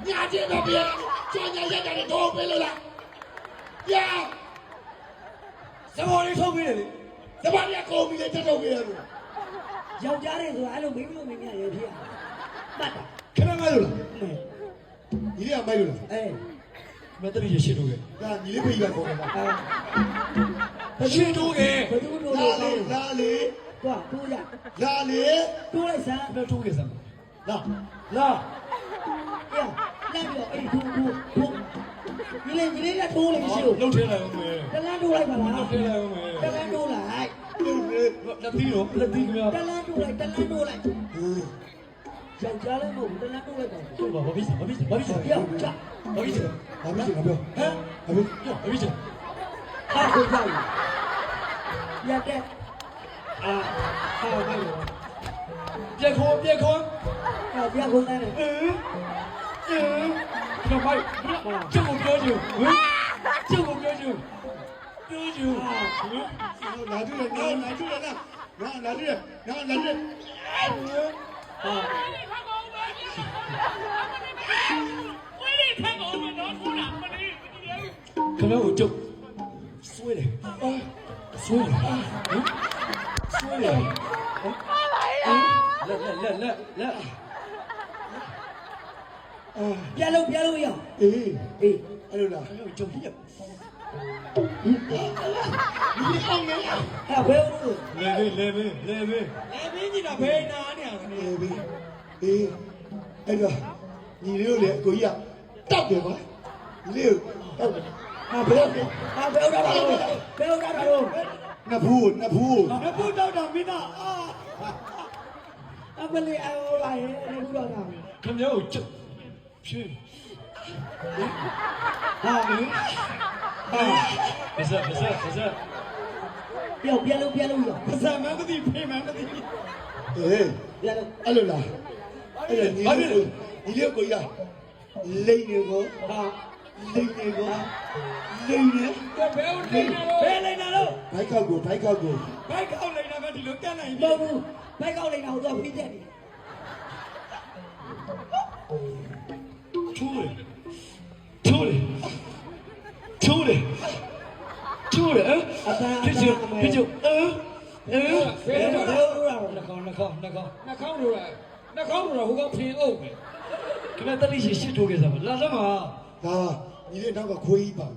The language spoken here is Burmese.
ညာကျင်းတော့ပြန်ကျွမ်းညာရက်တယ်တော့ပေးလို့လားပြစမောလေးထုတ်ပေးတယ်လေစပါးရကုန်ပြီလေတက်ထုတ်ပေးရတယ်ယောက်ျားတွေဆိုတာအဲ့လိုမိန်းမလို့မင်းများရေဖြစ်ရမှတ်တာခဏမိုက်လို့လားညီလေးကမိုက်လို့လားမတရီရှင်းတော့ကဲဒါညီလေးဖေးရခေါ်တာရှင်းတော့ကဲဘယ်လိုလုပ်လဲလာလေတွားတိုးရလာလေတိုးလိုက်စမ်းတော့တိုးရစမ်းလာပြလက်ပြီးတော့အေးထိုးညီလေးကထိုးလိုက်မရှိဘူးလှုပ်ထဲလိုက်အောင်မယ်တလန်းတိုးလိုက်ပါလားလှုပ်ထဲလိုက်အောင်မယ်တလန်းတိုးလိုက်လက်သီးတော့လက်သီးခင်ဗျာတလန်းတိုးလိုက်ယောက်ျားလည်းမဟုတ်ဘူးတလန်းတိုးလိုက်ပါဆိုပါဘာဖြစ်ပြောချဘာဖြစ်ငါပြောဟမ်ဘာဖြစ်ဟာကိုကြောက်ရတဲ့ဟာဘာလို့ပြက်ခေါ်တယ်ကျွန်တော်မိုက်ကျုပ်ကိုပြောချင်လာကြည့်လေလာကြည့်လေခဏကိုကျုပ်ဆွဲတယ်လက်ပြလို့ရအေးအဲ့လိုလားကျုပ်ပြည့်ဒီအောင်နေဘယ်လိုလေဘင်းကြီးတော့ဘယ်နာနေရလဲအဲ့တော့ညီလေးတို့လေအကိုကြီးကတောက်တယ်ကွာညီလေးကိုတောက်တယ်ဘယ်တော့နဘူးတောက်တာမင်းသားအပလီအော်လာရဲ့နဘူးတော့တာခင်ဗျားကိုချက်ဖြင်းဟာဘဇက်ပြောပြလို့ရဘဇက်မှန်းမသိဖေးမှန်းမသိအဲ့လိုလားအဲ့ညီလေးကိုရလိမ့်နေကိုလိမ့်နေဘယ်လိမ့်နာလို့ဘိုက်ကောက်လိမ့်နာကဒီလိုတက်နိုင်ပြီမဟုတ်ဘူးဘိုက်ကောက်လိမ့်နာကိုတော့ပြီးတက်တယ်ထိုးတယ်ဖြစ်ချင်ဘယ်လိုနှာခေါင်းလို့ဟိုကဖင်အုပ်ပဲခင်ဗျတတိရှိရှစ်ထိုးခဲ့စမ်းပါလာစမ်းပါဒါညီလေးနောက်ကခွေးကြီးပါ